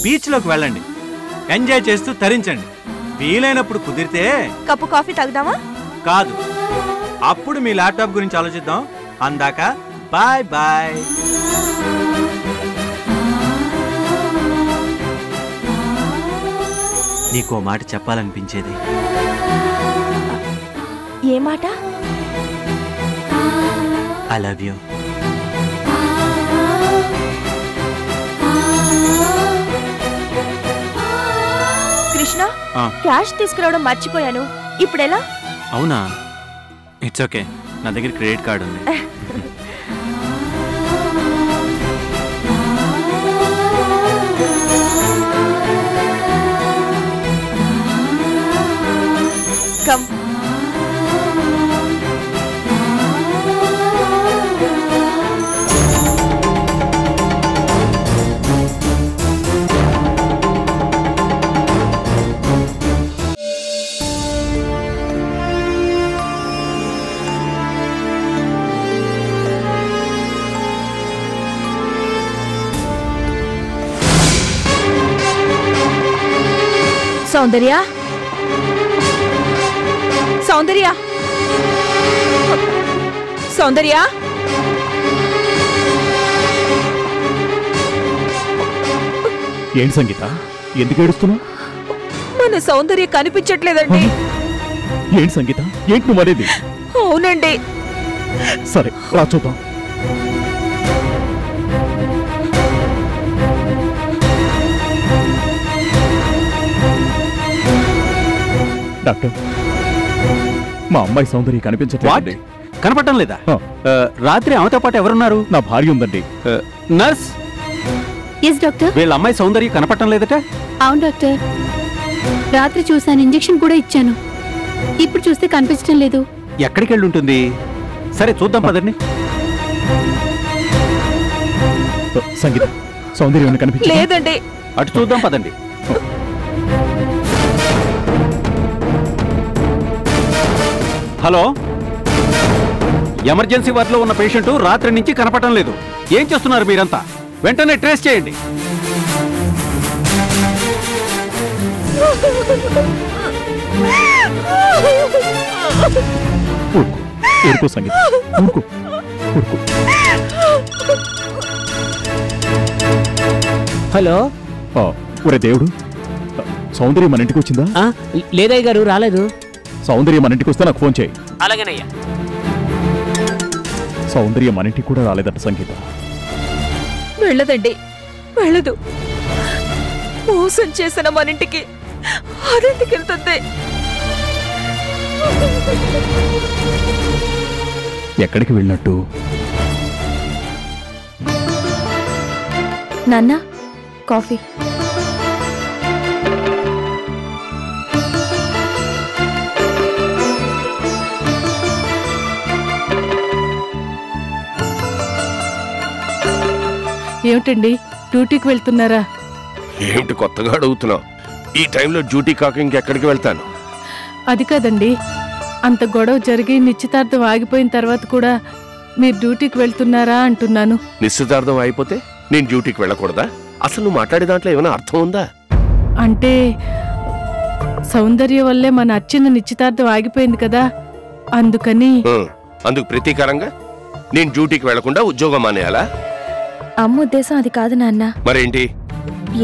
బీచ్లోకి వెళ్ళండి, ఎంజాయ్ చేస్తూ తరించండి. వీలైనప్పుడు కుదిరితే కప్పు కాఫీ తాగుదామా? కాదు, అప్పుడు మీ ల్యాప్టాప్ గురించి ఆలోచిద్దాం. అందాక బాయ్ బాయ్. నీకో మాట చెప్పాలనిపించేది. ఏ మాట? I love you. Krishna, cash తీసుకురావడం మర్చిపోయాను. ఇప్పుడెలా? అవునా, ఇట్స్ ఓకే, నా దగ్గర క్రెడిట్ కార్డు ఉంది. కమ్. సౌందర్య, సౌందర్య, సౌందర్య, ఏంటి సంగీత, ఎందుకు ఏడుస్తున్నావు? మన సౌందర్య కనిపించట్లేదండి. ఏంటి సంగీత, ఏంటి నువ్వు అనేది? అవునండి. సరే రా చూద్దాం. డాక్టర్, మా అమ్మాయి సౌందర్య కనిపించట్లేదండి. కనపడటం లేదా? రాత్రి ఆమెతో పాటు ఎవరున్నారు? నా భార్య ఉందండి. నర్స్. Yes doctor. వీళ్ళ అమ్మాయి సౌందర్య కనపడటం లేదట? అవును డాక్టర్, రాత్రి చూశాను, ఇంజెక్షన్ కూడా ఇచ్చాను. ఇప్పుడు చూస్తే కనిపించడం లేదు. ఎక్కడికి వెళ్ళి ఉంటుంది? సరే చూద్దాం పదండి. సంగీత, సౌందర్య కనిపించ లేదండి. అటు చూద్దాం పదండి. హలో, ఎమర్జెన్సీ వార్డులో ఉన్న పేషెంట్ రాత్రి నుంచి కనపడటం లేదు. ఏం చేస్తున్నారు మీరంతా? వెంటనే ట్రేస్ చేయండి. ఊరుకో సంగీత, ఊరుకో, ఊరుకో. హలో. ఒరే దేవుడు, సౌందర్య మన ఇంటికి వచ్చిందా? లేదయ్య గారు, రాలేదు. సౌందర్య మన ఇంటికి వస్తే నాకు ఫోన్ చేయి. అలాగేనయ్యా. సౌందర్య మన ఇంటికి కూడా రాలేదట సంగీత. వెళ్ళదండి, వెళ్ళదు. మోసం చేసిన మన ఇంటికి అదెందుకు వెళ్తుంది? ఎక్కడికి వెళ్ళినట్టు? నాన్న, కాఫీ. ఏమిటండి, డ్యూటీకి వెళ్తున్నారా? ఏమిటి కొత్తగా అడుగుతున్నావు? ఈ టైంలో డ్యూటీ కాక ఇంకెక్కడికి వెళ్తాను? అది కాదండి, అంత గొడవ జరిగి నిశ్చితార్థం ఆగిపోయిన తర్వాత కూడా మీరు డ్యూటీకి వెళ్తున్నారా అంటున్నాను. నిశ్చితార్థం అయిపోతే నేను డ్యూటీకి వెళ్ళకూడదా? అసలు నువ్వు మాట్లాడే దాంట్లో ఏమైనా అర్థం ఉందా? అంటే సౌందర్య వల్లే మన అర్చన నిశ్చితార్థం ఆగిపోయింది కదా, అందుకని. అందుకు ప్రతీకారంగా నేను డ్యూటీకి వెళ్లకుండా ఉద్యోగం మానేయాలా? అమ్మ ఉద్దేశం అది కాదు నాన్న. మరేంటి?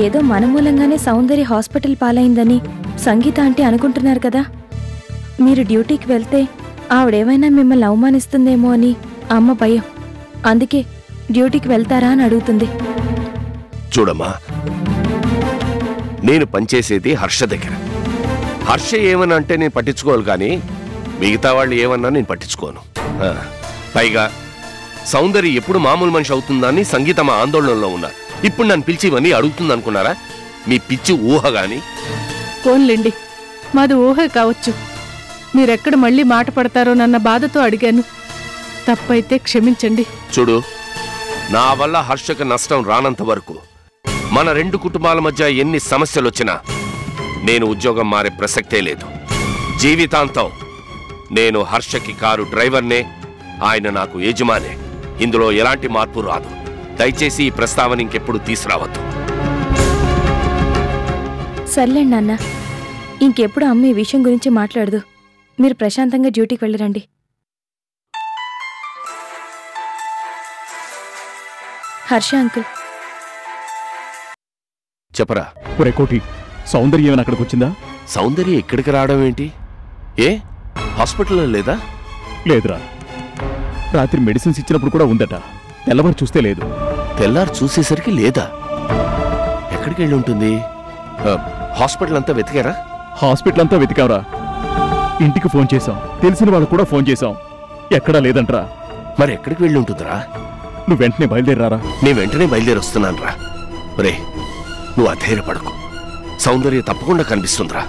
ఏదో మన మూలంగానే సౌందర్య హాస్పిటల్ పాలైందని సంగీత అంటే అనుకుంటున్నారు కదా. మీరు డ్యూటీకి వెళ్తే ఆవిడేమైనా మిమ్మల్ని అవమానిస్తుందేమో అని అమ్మ భయం. అందుకే డ్యూటీకి వెళ్తారా అని అడుగుతుంది. చూడమ్మా, నేను పనిచేసేది హర్ష దగ్గర. హర్ష ఏమన్నా అంటే నేను పట్టించుకోవాలి, కానీ మిగతా వాళ్ళు ఏమన్నా నేను పట్టించుకోను. పైగా సౌందర్య ఎప్పుడు మామూలు మనిషి అవుతుందని సంగీత మా ఆందోళనలో ఉన్నారు. ఇప్పుడు నన్ను పిలిచి ఇవన్నీ అడుగుతుంది అనుకున్నారా? మీ పిచ్చి ఊహ గాని. ఫోన్లేండి, మాది ఊహే కావచ్చు. మీరెక్కడ మళ్ళీ మాట పడతారోనన్న బాధతో అడిగాను. తప్పైతే క్షమించండి. చూడు, నా వల్ల హర్షకు నష్టం రానంత వరకు మన రెండు కుటుంబాల మధ్య ఎన్ని సమస్యలు వచ్చినా నేను ఉద్యోగం మారే ప్రసక్తే లేదు. జీవితాంతం నేను హర్షకి కారు డ్రైవర్నే, ఆయన నాకు యజమానే. ఇందులో ఎలాంటి మార్పు రాదు. దయచేసి ఈ ప్రస్తావన ఇంకెప్పుడు తీసుకురావద్దు. సర్లేండి నాన్న, ఇంకెప్పుడు అమ్మ ఈ విషయం గురించి మాట్లాడదు. మీరు ప్రశాంతంగా డ్యూటీకి వెళ్ళిరండి. హర్ష అంకుల్. చెప్పరా. ఒరే కోటి, సౌందర్య ఏమైనా అక్కడికి వచ్చిందా? సౌందర్య ఇక్కడికి రావడం ఏంటి? ఏ హాస్పిటల్లో లేదా? లేదురా, రాత్రి మెడిసిన్స్ ఇచ్చినప్పుడు కూడా ఉందట. తెల్లవారు చూస్తే లేదు. తెల్లారు చూసేసరికి లేదా? ఎక్కడికి వెళ్ళి ఉంటుంది? హాస్పిటల్ అంతా వెతికారా? హాస్పిటల్ అంతా వెతికావురా. ఇంటికి ఫోన్ చేశాం, తెలిసిన వాళ్ళకు కూడా ఫోన్ చేశాం. ఎక్కడా లేదంట్రా. మరి ఎక్కడికి వెళ్ళి ఉంటుందిరా? నువ్వు వెంటనే బయలుదేరారా? నేను వెంటనే బయలుదేరి వస్తున్నాను రా. రే, నువ్వు అధైర్యపడకు. సౌందర్య తప్పకుండా కనిపిస్తుందిరా.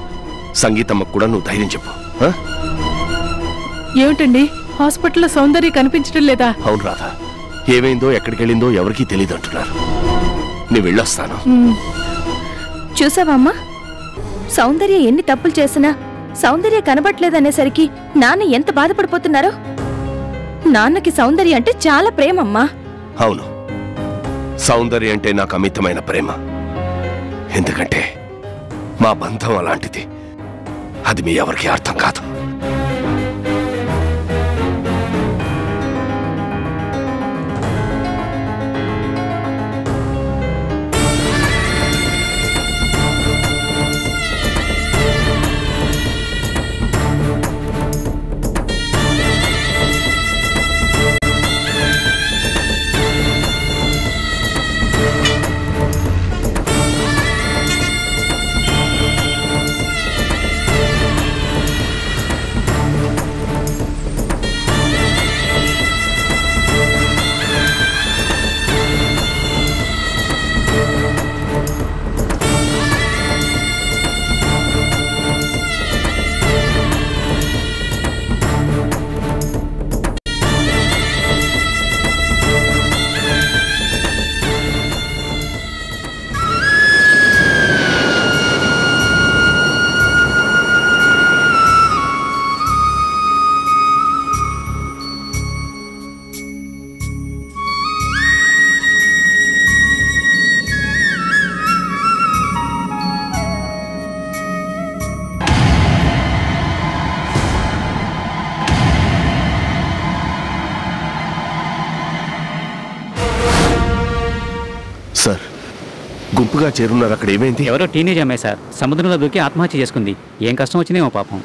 సంగీతమ్మకు కూడా నువ్వు ధైర్యం చెప్పు. ఏమిటండి, హాస్పిటల్లో సౌందర్య కనిపించడం లేదా? అవును రాధా, ఏమైందో ఎక్కడికి వెళ్ళిందో ఎవరికీ తెలియదు అంటున్నారు. నీ వెళ్ళొస్తాను. చూసావా అమ్మా, సౌందర్య ఎన్ని తప్పులు చేసినా సౌందర్య కనబట్లేదనేసరికి నాన్న ఎంత బాధపడిపోతున్నారో. నాన్నకి సౌందర్య అంటే చాలా ప్రేమమ్మా. అవును, సౌందర్య అంటే నాకు అమితమైన ప్రేమ. ఎందుకంటే మా బంధం అలాంటిది. అది మీ ఎవరికి అర్థం కాదు. సార్, గుంపుగా చేరున్నారు. అక్కడ ఏమైంది? ఎవరో టీనేజ్ అమ్మాయి సార్ సముద్రంలో దూకి ఆత్మహత్య చేసుకుంది. ఏం కష్టం వచ్చిందేమో పాపం.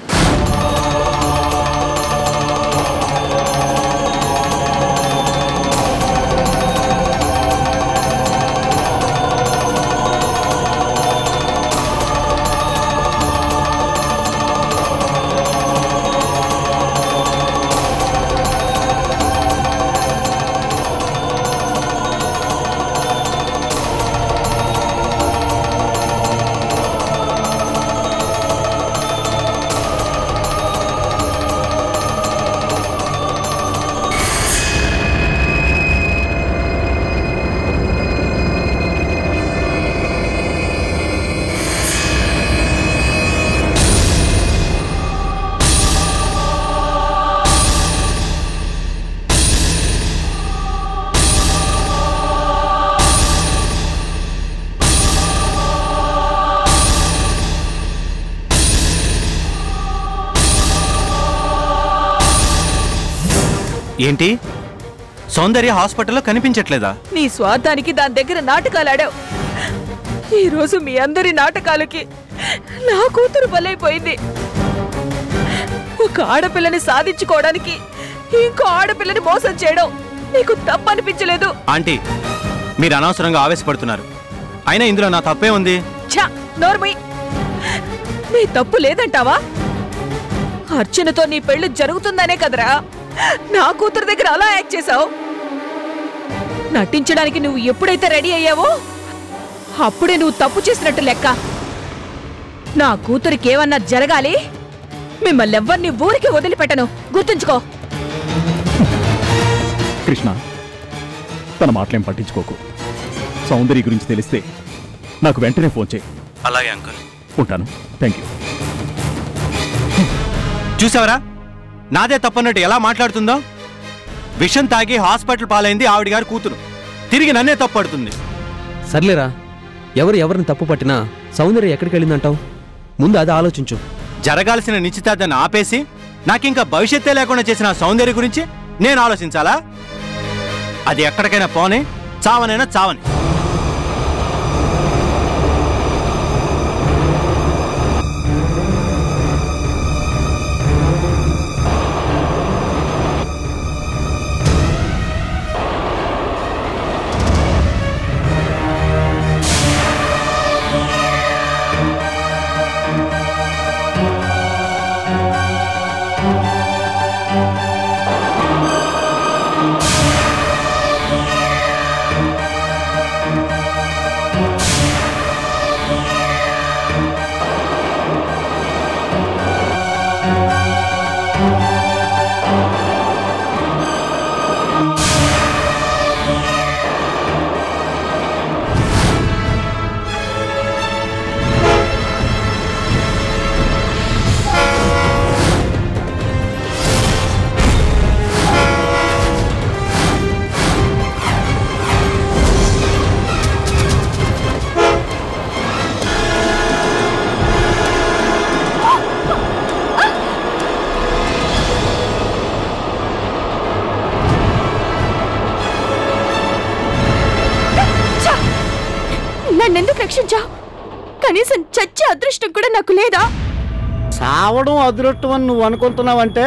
ఏంటి, సౌందర్య హాస్పిటల్లో కనిపించట్లేదా? నీ స్వార్థానికి దాని దగ్గర నాటకాలాడావు. ఈరోజు మీ అందరి నాటకాలకి నా కూతురు బలైపోయింది. ఒక ఆడపిల్లని సాధించుకోవడానికి ఇంకో ఆడపిల్లని మోసం చేయడం నీకు తప్పనిపించలేదు? ఆంటీ, మీరు అనవసరంగా ఆవేశపడుతున్నారు. అయినా ఇందులో నా తప్పే ఉంది? ఛా, నోర్మై. నీ తప్పు లేదంటావా? అర్చనతో నీ పెళ్లి జరుగుతుందనే కదరా నా కూతురు దగ్గర అలా యాక్ట్ చేశావు. నటించడానికి నువ్వు ఎప్పుడైతే రెడీ అయ్యావో అప్పుడే నువ్వు తప్పు చేసినట్టు లెక్క. నా కూతురికి ఏమన్నా జరగాలి, మిమ్మల్ని ఎవ్వరిని ఊరికి వదిలిపెట్టను, గుర్తుంచుకో. కృష్ణ, తన మాటలేం పట్టించుకోకు. సౌందర్య గురించి తెలిస్తే నాకు వెంటనే ఫోన్ చేయి. అలాగే అంకుల్. ఉంటాను. Thank you. చూసావరా, నాదే తప్పన్నట్టు ఎలా మాట్లాడుతుందో. విషం తాగి హాస్పిటల్ పాలైంది ఆవిడ గారి కూతురు, తిరిగి నన్నే తప్పడుతుంది. సర్లేరా, ఎవరిని తప్పు పట్టినా సౌందర్య ఎక్కడికి వెళ్ళిందంటావు? ముందు అది ఆలోచించు. జరగాల్సిన నిశ్చితార్థాన్ని ఆపేసి నాకింకా భవిష్యత్తే లేకుండా చేసిన సౌందర్య గురించి నేను ఆలోచించాలా? అది ఎక్కడికైనా పోనీ, చావనైనా చావని. నన్నెందుకు రక్షించావు? కనీసం చచ్చే అదృష్టం కూడా నాకు లేదా? సావడం అదృష్టం అని నువ్వు అనుకుంటున్నావంటే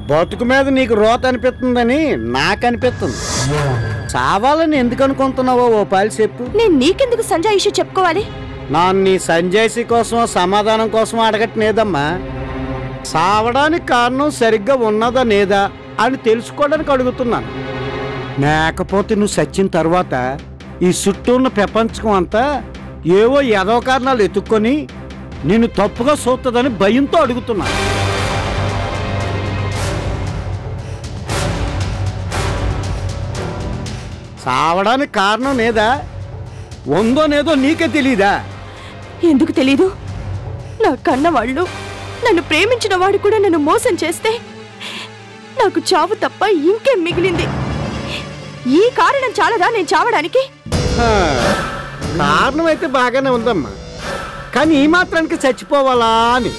బతుకు మీద నీకు రోత అనిపిస్తుందని నాకు అనిపిస్తుంది. సావాలని ఎందుకు అనుకుంటున్నావో ఓ పాలు చెప్పు. నేను నీకెందుకు సంజాయిషి చెప్పుకోవాలి? నాన్ను నీ సంజాయిషి కోసమో సమాధానం కోసమో అడగట్లేదమ్మా. సావడానికి కారణం సరిగ్గా ఉన్నదా లేదా అని తెలుసుకోవడానికి అడుగుతున్నాను. లేకపోతే నువ్వు చచ్చిన తర్వాత ఈ చుట్టూ ఉన్న ప్రపంచం అంతా ఏవో ఏదో కారణాలు ఎత్తుక్కొని నిన్ను తప్పుగా చూస్తుందని భయంతో అడుగుతున్నాను. సావడానికి కారణం లేదా ఉందో లేదో నీకే తెలీదా? ఎందుకు తెలీదు? నా కన్నవాళ్ళు, నన్ను ప్రేమించిన వాడు కూడా నన్ను మోసం చేస్తే నాకు చావు తప్ప ఇంకేం మిగిలింది? ఈ కారణం చాలదా నేను చావడానికి? కారణం అయితే బాగానే ఉందమ్మా, కానీ ఈ మాత్రానికి చచ్చిపోవాలా అని.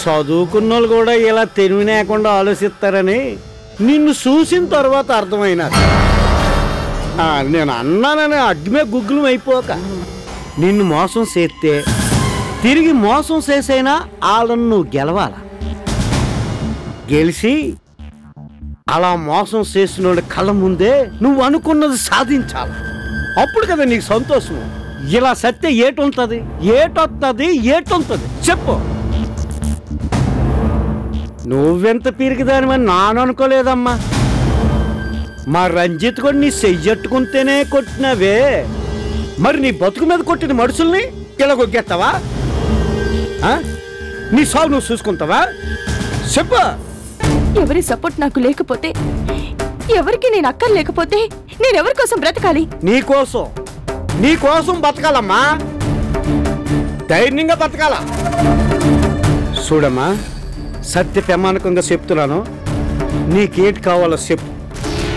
చదువుకున్నోళ్ళు కూడా ఇలా తెలివి లేకుండా ఆలోచిస్తారని నిన్ను చూసిన తర్వాత అర్థమైనది. నేను అన్నానని అడ్డుమే గుగ్గులం అయిపోక నిన్ను మోసం చేస్తే తిరిగి మోసం చేసైనా వాళ్ళను నువ్వు గెలవాల. గెలిచి అలా మోసం చేసిన కళ్ళ ముందే నువ్వు అనుకున్నది సాధించాలి. అప్పుడు కదా నీకు సంతోషం. ఇలా సత్య ఏటుంటది, ఏటొస్తుంది చెప్పు. నువ్వెంత పిరిగిదానివని నాను అనుకోలేదమ్మా. మా రంజిత్ కూడా నీ చెయ్యట్టుకుంటేనే కొట్టినవే, మరి నీ బతుకు మీద కొట్టిన మనుషుల్ని ఇలా గొగ్గెత్తావా? నీ సాగు నువ్వు చూసుకుంటావా? చెప్పు. ఎవరి సపోర్ట్ నాకు లేకపోతే, ఎవరికి నేను అక్కర్లేకపోతే నేనెవరి కోసం బ్రతకాలి? నీకోసం బతకాలమ్మా, ధైర్యంగా బతకాల. చూడమ్మా, సత్య ప్రమాణకంగా చెప్తున్నాను, నీకేటి కావాలో చెప్పు.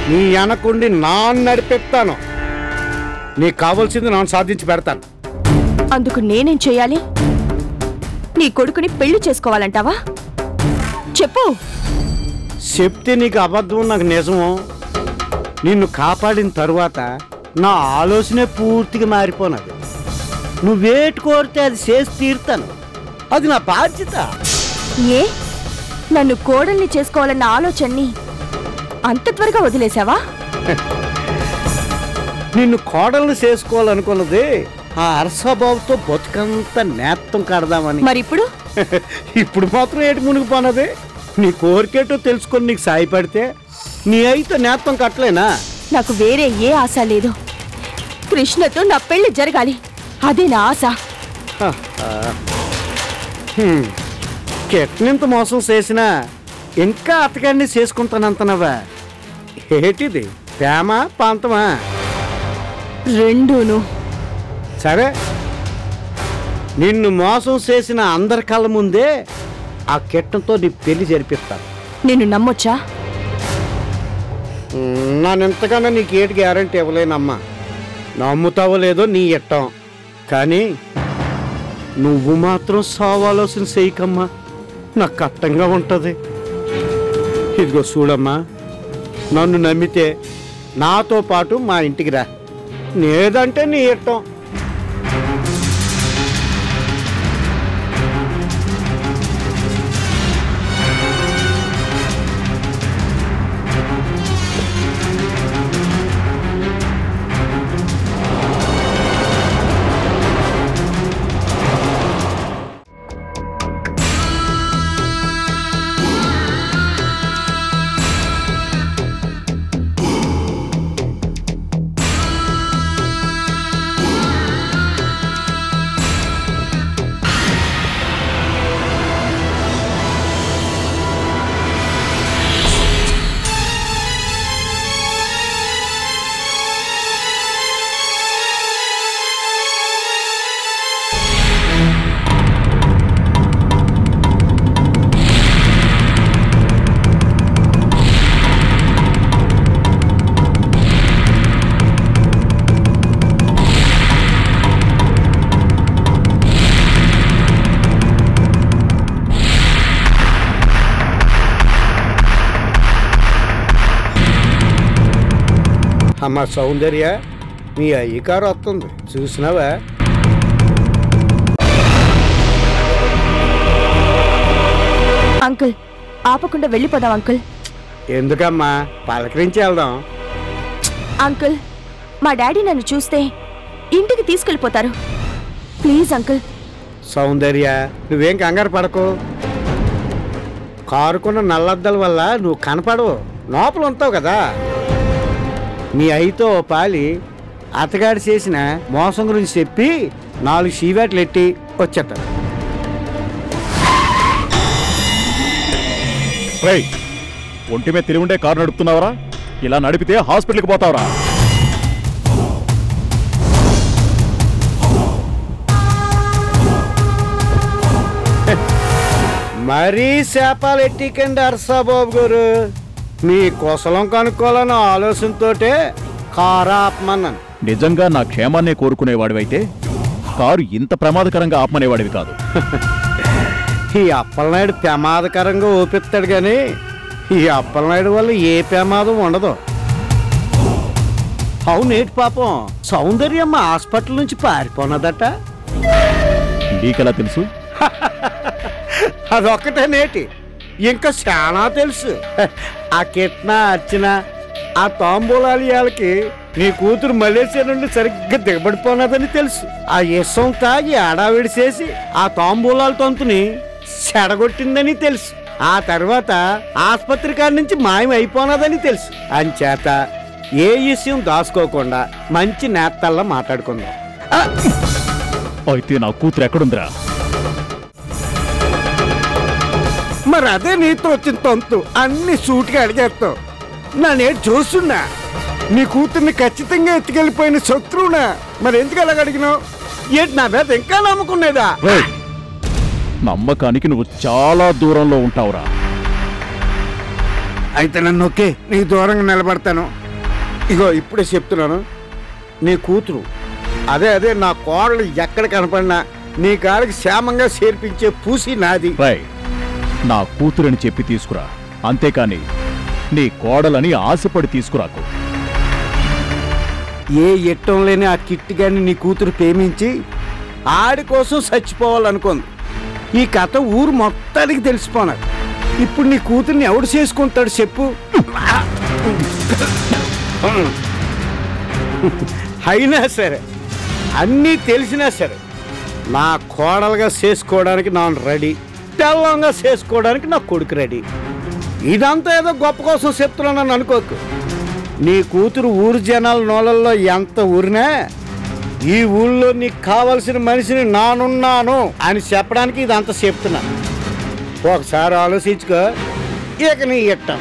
నీ వెనకుండి నాన్న నడిపెత్తాను. నీకు కావాల్సింది నాన్న సాధించి పెడతాను. అందుకు నేనేం చేయాలి? నీ కొడుకుని పెళ్లి చేసుకోవాలంటావా? చెప్పు. చెప్తే నీకు అబద్ధం, నాకు నిజము. నిన్ను కాపాడిన తరువాత నా ఆలోచనే పూర్తిగా మారిపోనది. నువ్వేటి కోరితే అది చేసి తీరుతాను. అది నా బాధ్యత. ఏ, నన్ను కోడల్ని చేసుకోవాలన్న ఆలోచనని అంత త్వరగా వదిలేసావా? నిన్ను కోడల్ని చేసుకోవాలనుకున్నది ఆ అరసబాబుతో బతుకంతా నేత్తం కడదామని. మరి ఇప్పుడు మాత్రం ఏటి మునిగిపోనది? నీ కోరికేటో తెలుసుకొని నీకు సాయపడితే నీ అయితే నేత్తం కట్టలేనా? నాకు వేరే ఏ ఆశ లేదు. కృష్ణతో నా పెళ్లి జరగాలి, అదే నా ఆశ. కెట్నింత మోసం చేసినా ఇంకా అతగాన్ని చేసుకుంటానంతనవా? ఏటిది, ప్రేమ పాంతమా? రెండూను. సరే, నిన్ను మోసం చేసిన అందరి కళ్ళ ముందే ఆ కెట్టంతో నీ పెళ్లి జరిపిస్తాను. నిన్ను నమ్మొచ్చా? నన్ను ఎంతగానో నీకు ఏటి గ్యారంటీ ఇవ్వలేనమ్మా. నమ్ముతావో లేదో నీ ఇట్టం, కానీ నువ్వు మాత్రం సావాలోసిన చేయకమ్మా, నాకు కట్టంగా ఉంటుంది. ఇదిగో చూడమ్మా, నన్ను నమ్మితే నాతో పాటు మా ఇంటికి రా, లేదంటే నీ ఇట్టం. అమ్మ సౌందర్య, మీ అయ్యకారు వస్తుంది, చూసినావా? అంకుల్, ఆపకుండా వెళ్ళిపోదాం అంకుల్. ఎందుకమ్మా, పలకరించి వెళ్దాం. అంకుల్, మా డాడీ నన్ను చూస్తే ఇంటికి తీసుకెళ్ళిపోతారు. Please uncle. సౌందర్య, నువ్వేం కంగారు పడకు. కారుకున్న నల్లద్దల వల్ల నువ్వు కనపడవు, లోపల ఉంటావు కదా. మీ అయ్యతో పాలి అతగాడు చేసిన మోసం గురించి చెప్పి 4 షీవేట్లు ఎట్టి వచ్చేట. ఒంటి మీద తిరిగి ఉండే కారు నడుపుతున్నావరా? ఇలా నడిపితే హాస్పిటల్కి పోతావరా? మరీ శాపాలు ఎట్టికండి అర్సాబాబు గారు. మీ కుశలం కనుక్కోవాలన్న ఆలోచనతోటే కారు ఆపమన్నాను. నిజంగా నా క్షేమాన్నే కోరుకునేవాడివైతే కారు ఇంత ప్రమాదకరంగా ఆపమనేవాడివి కాదు. ఈ అప్పలనాయుడు ప్రమాదకరంగా ఓపిస్తాడు కానీ ఈ అప్పలనాయుడు వల్ల ఏ ప్రమాదం ఉండదు. అవునేటి పాపం, సౌందర్యమ్మ హాస్పిటల్ నుంచి పారిపోనదట. నీకెలా తెలుసు? అదొక్కటే నేటి, ఇంకా చాలా తెలుసు. ఆ కిట్న అర్చన, ఆ తాంబూలాలకి నీ కూతురు మలేషియా నుండి సరిగ్గా దిగబడిపోనదని తెలుసు. ఆ ఇసం తాగి ఆడావిడి చేసి ఆ తాంబూలాల తంతుని చెడగొట్టిందని తెలుసు. ఆ తర్వాత ఆసుపత్రి కాడి నుంచి మాయం అయిపోనదని తెలుసు. అంచేత ఏ విషయం దాచుకోకుండా మంచి నేత్తల్లా మాట్లాడుకుందాం. అయితే నా కూతురు ఎక్కడుందిరా? మరి అదే నీతో వచ్చిన తంతు, అన్ని సూటిగా అడిగేస్తావు. నా నేడు చూస్తున్నా, నీ కూతుర్ని ఖచ్చితంగా ఎత్తుకెళ్ళిపోయిన శత్రువునా? మరి ఎందుకు అలాగ అడిగినావు? ఏంటి నా మీద ఇంకా నమ్మకునేదా? నమ్మకానికి నువ్వు చాలా దూరంలో ఉంటావురా. అయితే నన్ను ఒకే నీ దూరంగా నిలబడతాను. ఇగో ఇప్పుడే చెప్తున్నాను, నీ కూతురు అదే నా కోడలు ఎక్కడ కనపడినా నీ కాడికి క్షేమంగా చేర్పించే పూసి నాది. నా కూతురని చెప్పి తీసుకురా, అంతేకాని నీ కోడలని ఆశపడి తీసుకురాకు. ఏ ఎట్టం లేని ఆ కిట్టి గారిని నీ కూతురు ప్రేమించి ఆడి కోసం చచ్చిపోవాలనుకుంది. ఈ కథ ఊరు మొత్తానికి తెలిసిపోనాడు. ఇప్పుడు నీ కూతుర్ని ఎవడు చేసుకుంటాడు చెప్పు? అయినా సరే, అన్నీ తెలిసినా సరే, నా కోడలుగా చేసుకోవడానికి నా రెడీ, తెల్లంగా చేసుకోవడానికి నా కొడుకు రెడీ. ఇదంతా ఏదో గొప్ప కోసం చెప్తున్నానని అనుకోకు. నీ కూతురు ఊరు జనాల నోళ్ళల్లో ఎంత ఊరినా ఈ ఊళ్ళో నీకు కావలసిన మనిషిని నానున్నాను అని చెప్పడానికి ఇదంతా చెప్తున్నా. ఒకసారి ఆలోచించుకో, ఇక నీ ఇట్టం.